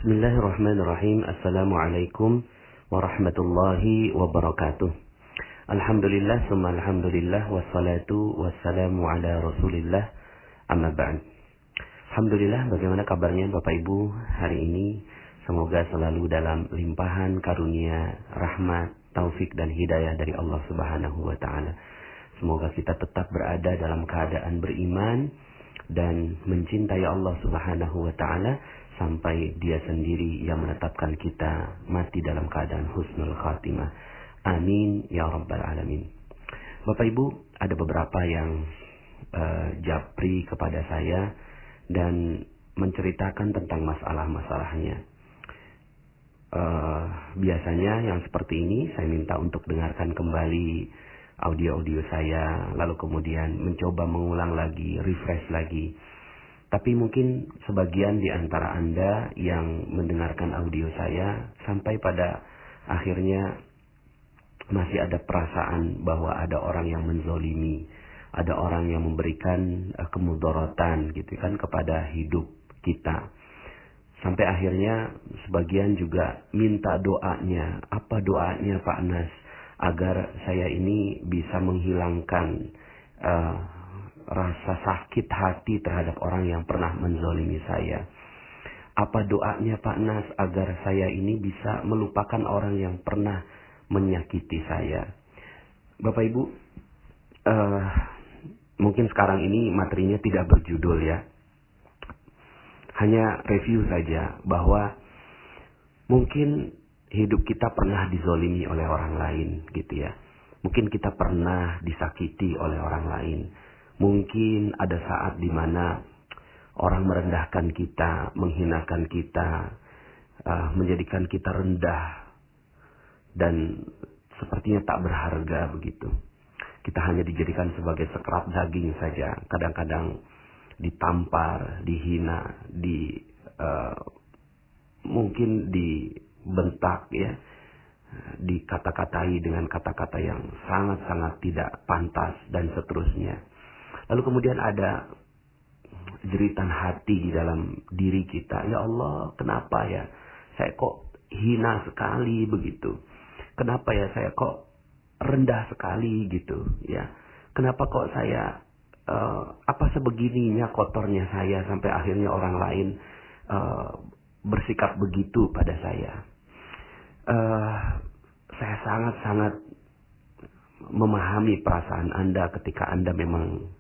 Bismillahirrahmanirrahim. Assalamualaikum warahmatullahi wabarakatuh. Alhamdulillah, summa alhamdulillah, wassalatu wassalamu ala rasulillah, amma ba'd. Alhamdulillah, bagaimana kabarnya Bapak Ibu hari ini? Semoga selalu dalam limpahan karunia, rahmat, taufik dan hidayah dari Allah Subhanahu wa taala. Semoga kita tetap berada dalam keadaan beriman dan mencintai Allah Subhanahu wa taala sampai Dia sendiri yang menetapkan kita mati dalam keadaan husnul khatimah. Amin ya rabbal alamin. Bapak Ibu, ada beberapa yang japri kepada saya dan menceritakan tentang masalah-masalahnya. Biasanya yang seperti ini saya minta untuk dengarkan kembali audio-audio saya, lalu kemudian mencoba mengulang lagi, refresh lagi. Tapi mungkin sebagian di antara Anda yang mendengarkan audio saya sampai pada akhirnya masih ada perasaan bahwa ada orang yang menzolimi, ada orang yang memberikan kemudaratan gitu kan kepada hidup kita. Sampai akhirnya sebagian juga minta doanya. Apa doanya Pak Nas? Agar saya ini bisa menghilangkan rasa sakit hati terhadap orang yang pernah menzolimi saya. Apa doanya Pak Nas agar saya ini bisa melupakan orang yang pernah menyakiti saya? Bapak Ibu, mungkin sekarang ini materinya tidak berjudul ya. Hanya review saja bahwa mungkin hidup kita pernah dizolimi oleh orang lain gitu ya. Mungkin kita pernah disakiti oleh orang lain. Mungkin ada saat di mana orang merendahkan kita, menghinakan kita, menjadikan kita rendah dan sepertinya tak berharga begitu. Kita hanya dijadikan sebagai sekerap daging saja. Kadang-kadang ditampar, dihina, mungkin dibentak ya, dikata-katai dengan kata-kata yang sangat-sangat tidak pantas dan seterusnya. Lalu kemudian ada jeritan hati di dalam diri kita. Ya Allah, kenapa ya saya kok hina sekali begitu? Kenapa ya saya kok rendah sekali gitu ya? Kenapa kok saya apa sebegininya kotornya saya sampai akhirnya orang lain bersikap begitu pada saya? Saya sangat-sangat memahami perasaan Anda ketika Anda memang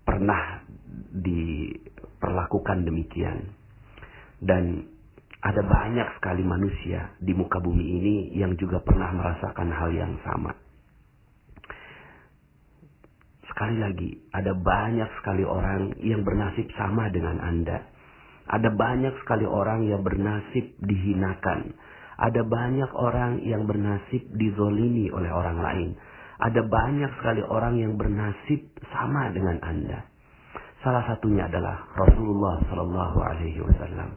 pernah diperlakukan demikian. Dan ada banyak sekali manusia di muka bumi ini yang juga pernah merasakan hal yang sama. Sekali lagi, ada banyak sekali orang yang bernasib sama dengan Anda. Ada banyak sekali orang yang bernasib dihinakan. Ada banyak orang yang bernasib dizolimi oleh orang lain. Ada banyak sekali orang yang bernasib sama dengan Anda. Salah satunya adalah Rasulullah Sallallahu Alaihi Wasallam.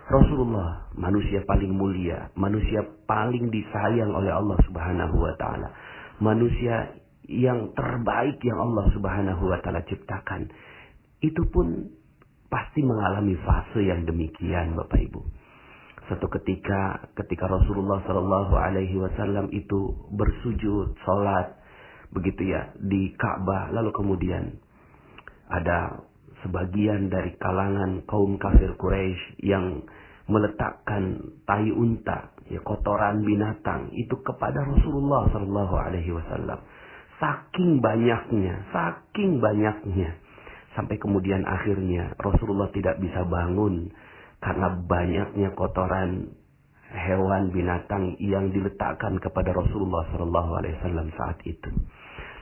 Rasulullah, manusia paling mulia, manusia paling disayang oleh Allah Subhanahu Wa Taala, manusia yang terbaik yang Allah Subhanahu Wa Taala ciptakan. Itu pun pasti mengalami fase yang demikian, Bapak Ibu. Satu ketika Rasulullah Shallallahu Alaihi Wasallam itu bersujud, sholat, begitu ya di Ka'bah, lalu kemudian ada sebagian dari kalangan kaum kafir Quraisy yang meletakkan tai unta, ya kotoran binatang itu kepada Rasulullah Shallallahu Alaihi Wasallam. Saking banyaknya, sampai kemudian akhirnya Rasulullah tidak bisa bangun. Karena banyaknya kotoran hewan binatang yang diletakkan kepada Rasulullah SAW saat itu.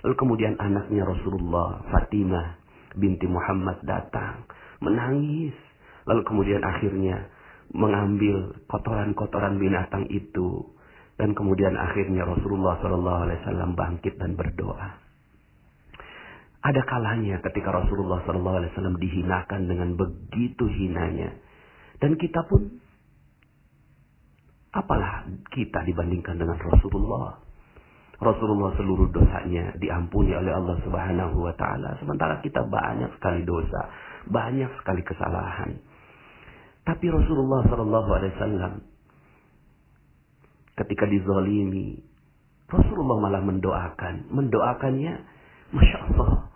Lalu kemudian anaknya Rasulullah, Fatimah binti Muhammad datang, menangis. Lalu kemudian akhirnya mengambil kotoran-kotoran binatang itu. Dan kemudian akhirnya Rasulullah SAW bangkit dan berdoa. Ada kalanya ketika Rasulullah SAW dihinakan dengan begitu hinanya. Dan kita pun, apalah kita dibandingkan dengan Rasulullah. Rasulullah seluruh dosanya diampuni oleh Allah Subhanahu wa taala, sementara kita banyak sekali dosa, banyak sekali kesalahan. Tapi Rasulullah SAW ketika dizalimi, Rasulullah malah mendoakannya, Masya Allah.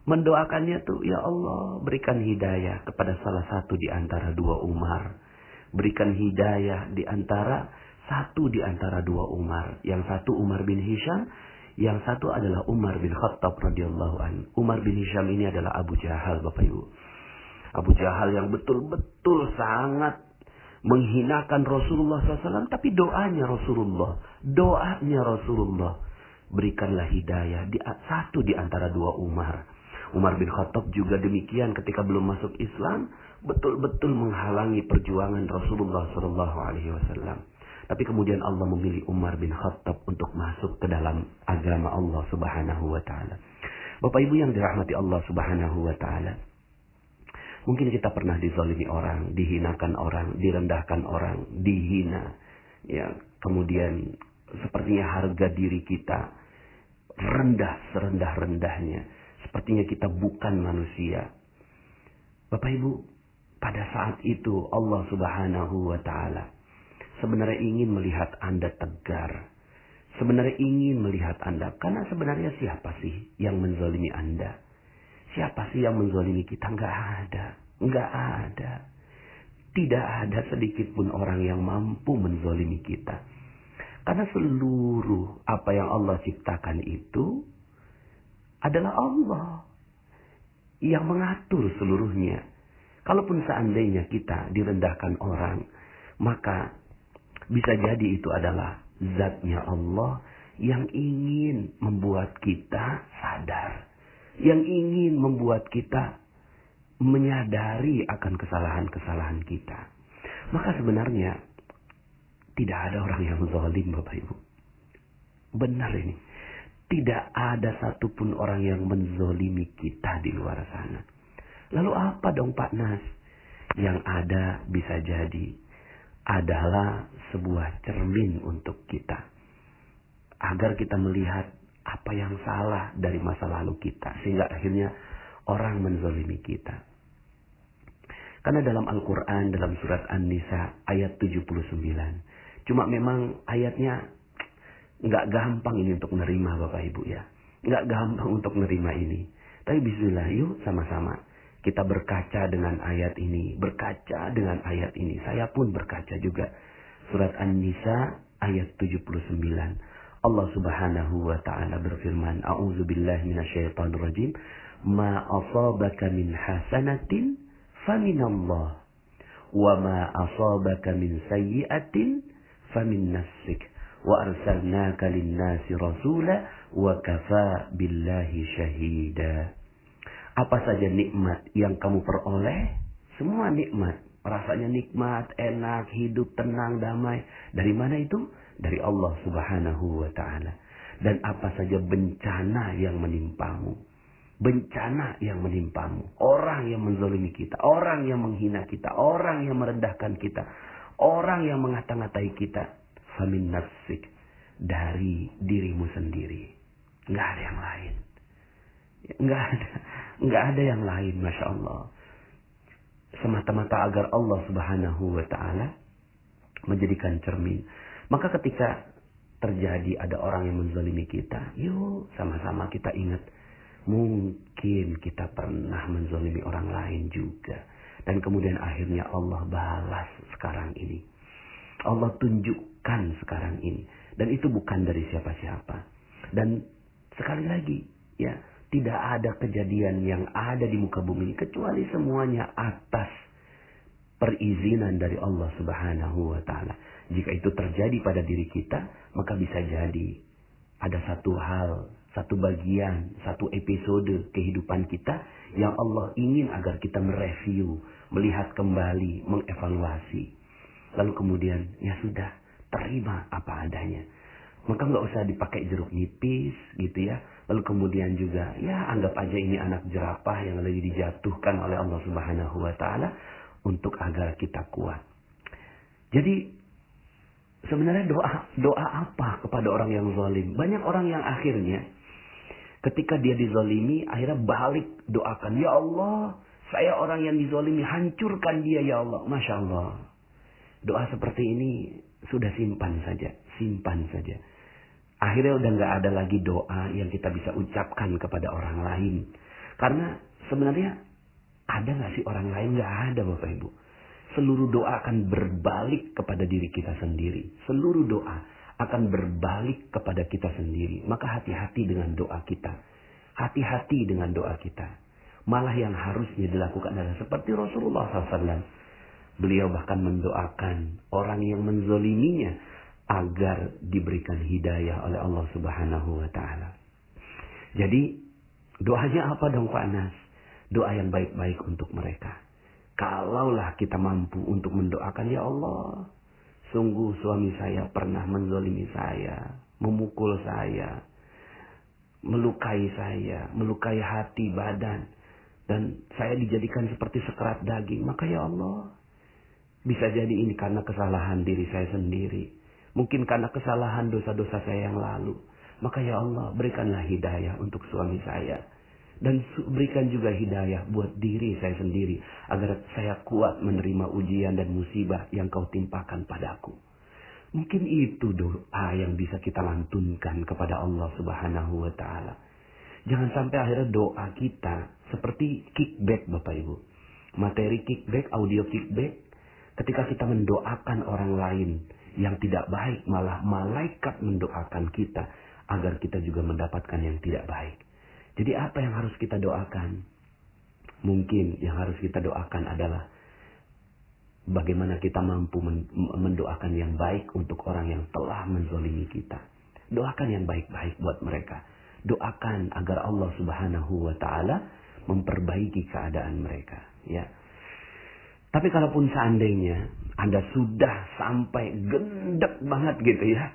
Mendoakannya tuh, ya Allah, berikan hidayah kepada salah satu di antara dua Umar. Berikan hidayah satu di antara dua Umar. Yang satu Umar bin Hisham, yang satu adalah Umar bin Khattab radhiyallahu anhu. Umar bin Hisham ini adalah Abu Jahal, Bapak Ibu. Abu Jahal yang betul-betul sangat menghinakan Rasulullah SAW. Tapi doanya Rasulullah, berikanlah hidayah satu di antara dua Umar. Umar bin Khattab juga demikian ketika belum masuk Islam, betul-betul menghalangi perjuangan Rasulullah SAW. Tapi kemudian Allah memilih Umar bin Khattab untuk masuk ke dalam agama Allah Subhanahu wa Ta'ala. Bapak Ibu yang dirahmati Allah Subhanahu wa Ta'ala, mungkin kita pernah dizalimi orang, dihinakan orang, direndahkan orang, dihina. Ya, kemudian sepertinya harga diri kita rendah serendah-rendahnya. Sepertinya kita bukan manusia. Bapak Ibu, pada saat itu Allah Subhanahu wa Ta'ala sebenarnya ingin melihat Anda tegar. Sebenarnya ingin melihat Anda. Karena sebenarnya siapa sih yang menzalimi Anda? Siapa sih yang menzalimi kita? Enggak ada. Tidak ada sedikit pun orang yang mampu menzalimi kita. Karena seluruh apa yang Allah ciptakan itu adalah Allah yang mengatur seluruhnya. Kalaupun seandainya kita direndahkan orang, maka bisa jadi itu adalah zatnya Allah yang ingin membuat kita sadar. Yang ingin membuat kita menyadari akan kesalahan-kesalahan kita. Maka sebenarnya tidak ada orang yang zalim, Bapak Ibu. Benar ini. Tidak ada satupun orang yang menzolimi kita di luar sana. Lalu apa dong Pak Nas? Yang ada bisa jadi adalah sebuah cermin untuk kita. Agar kita melihat apa yang salah dari masa lalu kita. Sehingga akhirnya orang menzolimi kita. Karena dalam Al-Quran, dalam surat An-Nisa ayat 79. Cuma memang ayatnya nggak gampang ini untuk menerima Bapak Ibu ya. Nggak gampang untuk menerima ini. Tapi bismillah, yuk sama-sama kita berkaca dengan ayat ini. Berkaca dengan ayat ini. Saya pun berkaca juga. Surat An-Nisa ayat 79. Allah Subhanahu wa Ta'ala berfirman, A'udzubillahi minasyaitonirrajim. Ma asabaka min hasanatin faminallah. Wa ma asabaka min sayyi'atin famin nafsik. Wa arsalnaka linnasi rasula wa kafa billahi syahida. Apa saja nikmat yang kamu peroleh, semua nikmat, rasanya nikmat, enak, hidup tenang, damai. Dari mana itu? Dari Allah Subhanahu wa Ta'ala. Dan apa saja bencana yang menimpamu, bencana yang menimpamu, orang yang menzalimi kita, orang yang menghina kita, orang yang merendahkan kita, orang yang mengata-ngatai kita, famin nafsik, dari dirimu sendiri. Nggak ada yang lain. Nggak ada yang lain, Masya Allah. Semata-mata agar Allah Subhanahu wa Ta'ala menjadikan cermin. Maka ketika terjadi ada orang yang menzalimi kita, yuk sama-sama kita ingat, mungkin kita pernah menzalimi orang lain juga. Dan kemudian akhirnya Allah balas sekarang ini. Allah tunjukkan sekarang ini. Dan itu bukan dari siapa-siapa. Dan sekali lagi, ya, tidak ada kejadian yang ada di muka bumi ini kecuali semuanya atas perizinan dari Allah Subhanahu wa Ta'ala. Jika itu terjadi pada diri kita, maka bisa jadi ada satu hal, satu bagian, satu episode kehidupan kita yang Allah ingin agar kita mereview, melihat kembali, mengevaluasi. Lalu kemudian, ya sudah, terima apa adanya. Maka nggak usah dipakai jeruk nipis gitu ya. Lalu kemudian juga, ya anggap aja ini anak jerapah yang lagi dijatuhkan oleh Allah Subhanahu wa Ta'ala untuk agar kita kuat. Jadi sebenarnya doa apa kepada orang yang zalim? Banyak orang yang akhirnya ketika dia dizalimi, akhirnya balik doakan, ya Allah, Saya orang yang dizolimi, hancurkan dia ya Allah. Masya Allah. Doa seperti ini sudah simpan saja. Simpan saja. Akhirnya udah gak ada lagi doa yang kita bisa ucapkan kepada orang lain. Karena sebenarnya ada gak sih orang lain? Gak ada Bapak Ibu. Seluruh doa akan berbalik kepada diri kita sendiri. Seluruh doa akan berbalik kepada kita sendiri. Maka hati-hati dengan doa kita. Hati-hati dengan doa kita. Malah yang harusnya dilakukan adalah seperti Rasulullah SAW. Beliau bahkan mendoakan orang yang menzoliminya agar diberikan hidayah oleh Allah Subhanahu wa Ta'ala. Jadi doanya apa dong Pak Anas? Doa yang baik-baik untuk mereka. Kalaulah kita mampu untuk mendoakan, ya Allah, sungguh suami saya pernah menzolimi saya, memukul saya, melukai saya, melukai hati, badan, dan saya dijadikan seperti sekerat daging. Maka ya Allah, bisa jadi ini karena kesalahan diri saya sendiri. Mungkin karena kesalahan dosa-dosa saya yang lalu. Maka ya Allah, berikanlah hidayah untuk suami saya. Dan berikan juga hidayah buat diri saya sendiri. Agar saya kuat menerima ujian dan musibah yang kau timpakan padaku. Mungkin itu doa yang bisa kita lantunkan kepada Allah Subhanahu wa Ta'ala. Jangan sampai akhirnya doa kita seperti kickback Bapak Ibu. Materi kickback, audio kickback. Ketika kita mendoakan orang lain yang tidak baik, malah malaikat mendoakan kita agar kita juga mendapatkan yang tidak baik. Jadi apa yang harus kita doakan? Mungkin yang harus kita doakan adalah bagaimana kita mampu mendoakan yang baik untuk orang yang telah menzolimi kita. Doakan yang baik-baik buat mereka. Doakan agar Allah Subhanahu wa Ta'ala memperbaiki keadaan mereka. Ya. Tapi kalaupun seandainya Anda sudah sampai gendek banget gitu ya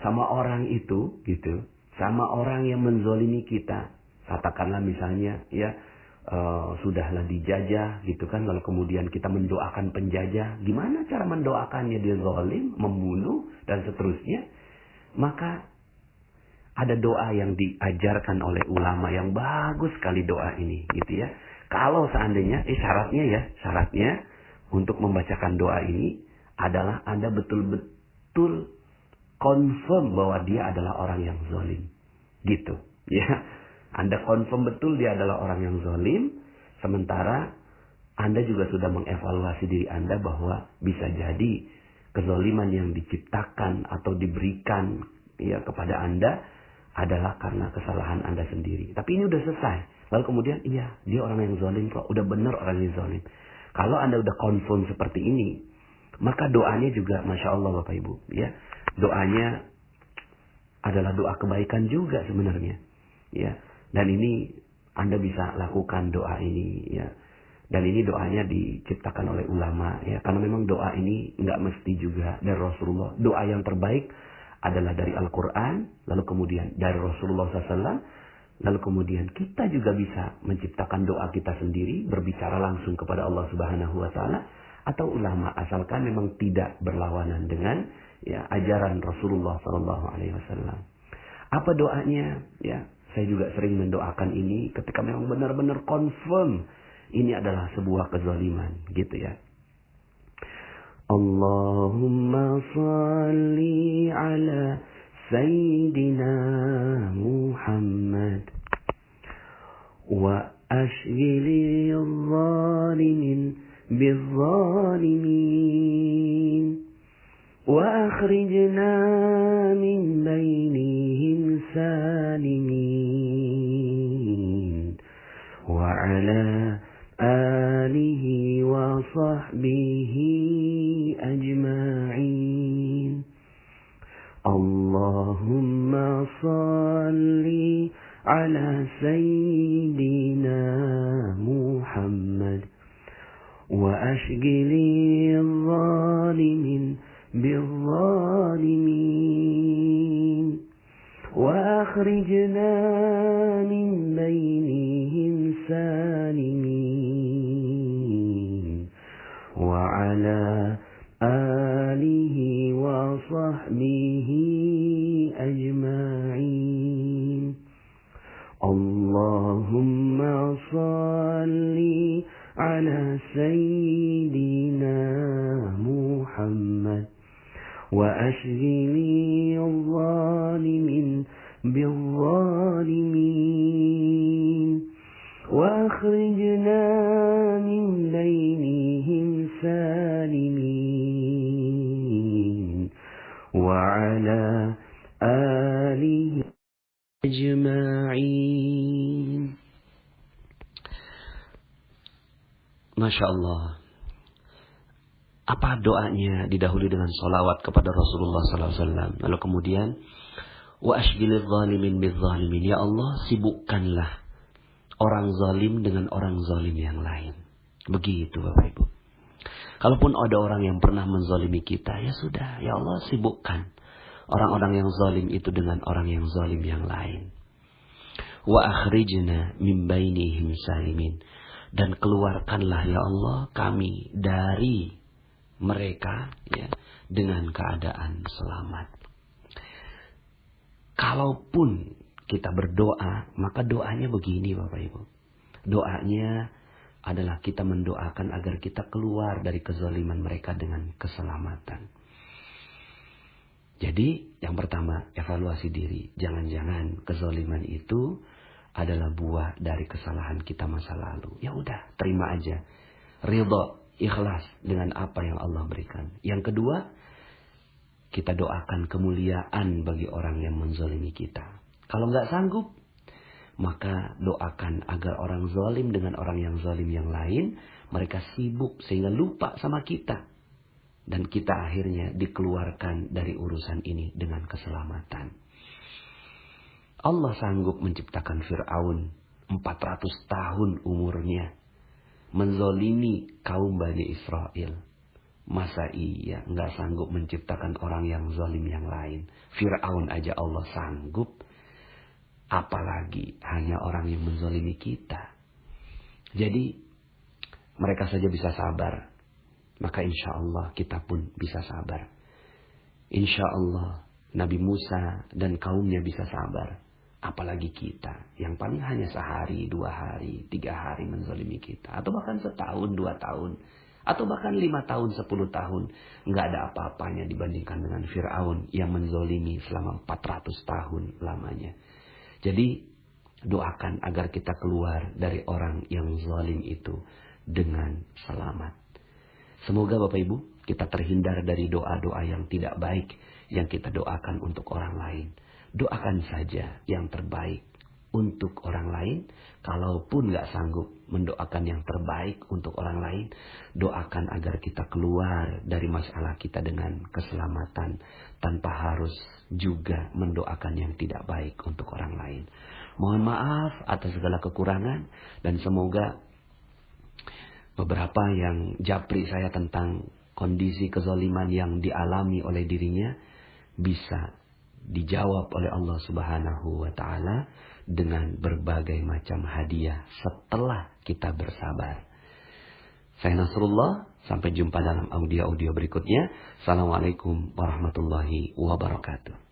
sama orang itu gitu, sama orang yang menzolimi kita, katakanlah misalnya ya sudahlah dijajah gitu kan, lalu kemudian kita mendoakan penjajah, gimana cara mendoakannya? Dia zalim, membunuh dan seterusnya. Maka ada doa yang diajarkan oleh ulama yang bagus sekali doa ini gitu ya. Kalau seandainya syaratnya untuk membacakan doa ini adalah Anda betul-betul confirm bahwa dia adalah orang yang zalim. Gitu. Ya. Anda confirm betul dia adalah orang yang zalim. Sementara Anda juga sudah mengevaluasi diri Anda bahwa bisa jadi kezaliman yang diciptakan atau diberikan ya kepada Anda adalah karena kesalahan Anda sendiri. Tapi ini udah selesai. Lalu kemudian iya dia orang yang zalim kok. Udah benar orang yang zalim. Kalau Anda udah confirm seperti ini, maka doanya juga Masya Allah Bapak Ibu. Ya, doanya adalah doa kebaikan juga sebenarnya. Ya, dan ini Anda bisa lakukan doa ini. Ya, dan ini doanya diciptakan oleh ulama. Ya, karena memang doa ini nggak mesti juga dari Rasulullah. Doa yang terbaik adalah dari Al-Quran, lalu kemudian dari Rasulullah SAW. Lalu kemudian kita juga bisa menciptakan doa kita sendiri, berbicara langsung kepada Allah Subhanahu wa Ta'ala, atau ulama, asalkan memang tidak berlawanan dengan ya ajaran Rasulullah sallallahu alaihi wasallam. Apa doanya? Ya, saya juga sering mendoakan ini ketika memang benar-benar confirm ini adalah sebuah kezaliman, gitu ya. Allahumma salli ala Sayyidina Muhammad wa ashghili al-zalimin bil-zalimin wa akhrijna min bainihim salimin wa ala alihi wa sahbihi ajma'in. Allahumma salli ala Sayyidina Muhammad wa ashghili al-zalimin bil-zalimin wa akhrijna min bainihim salimin wa ala alihi wa sahbihi ajma'in. Allahumma salli على سيدنا محمد وأشغلي الظالمين بالظالمين وأخرجنا من بينهم سالمين وعلى آله أجمعين. Masya Allah. Apa doanya? Didahului dengan salawat kepada Rasulullah SAW. Lalu kemudian, wa ashghilil zalimin bil zalimin. Ya Allah, sibukkanlah orang zalim dengan orang zalim yang lain. Begitu Bapak Ibu. Kalaupun ada orang yang pernah menzalimi kita, ya sudah, ya Allah sibukkan orang-orang yang zalim itu dengan orang yang zalim yang lain. Wa akhrijna min bainihim salimin. Dan keluarkanlah ya Allah kami dari mereka ya dengan keadaan selamat. Kalaupun kita berdoa, maka doanya begini Bapak Ibu. Doanya adalah kita mendoakan agar kita keluar dari kezaliman mereka dengan keselamatan. Jadi yang pertama, evaluasi diri. Jangan-jangan kezaliman itu adalah buah dari kesalahan kita masa lalu. Ya udah, terima aja. Ridha, ikhlas dengan apa yang Allah berikan. Yang kedua, kita doakan kemuliaan bagi orang yang menzalimi kita. Kalau nggak sanggup, maka doakan agar orang zalim dengan orang yang zalim yang lain, mereka sibuk sehingga lupa sama kita. Dan kita akhirnya dikeluarkan dari urusan ini dengan keselamatan. Allah sanggup menciptakan Fir'aun 400 tahun umurnya. Menzalimi kaum Bani Israel. Masa iya nggak sanggup menciptakan orang yang zalim yang lain. Fir'aun aja Allah sanggup. Apalagi hanya orang yang menzalimi kita. Jadi mereka saja bisa sabar. Maka insya Allah kita pun bisa sabar. Insya Allah Nabi Musa dan kaumnya bisa sabar. Apalagi kita yang paling hanya sehari, 2 hari, 3 hari menzalimi kita. Atau bahkan setahun, 2 tahun. Atau bahkan 5 tahun, 10 tahun. Nggak ada apa-apanya dibandingkan dengan Fir'aun yang menzalimi selama 400 tahun lamanya. Jadi doakan agar kita keluar dari orang yang zalim itu dengan selamat. Semoga Bapak Ibu kita terhindar dari doa-doa yang tidak baik yang kita doakan untuk orang lain. Doakan saja yang terbaik untuk orang lain. Kalaupun gak sanggup mendoakan yang terbaik untuk orang lain, doakan agar kita keluar dari masalah kita dengan keselamatan, tanpa harus juga mendoakan yang tidak baik untuk orang lain. Mohon maaf atas segala kekurangan, dan semoga beberapa yang japri saya tentang kondisi kezaliman yang dialami oleh dirinya bisa dijawab oleh Allah Subhanahu wa ta'ala dengan berbagai macam hadiah setelah kita bersabar. Saya Nasrullah, sampai jumpa dalam audio-audio berikutnya. Assalamualaikum warahmatullahi wabarakatuh.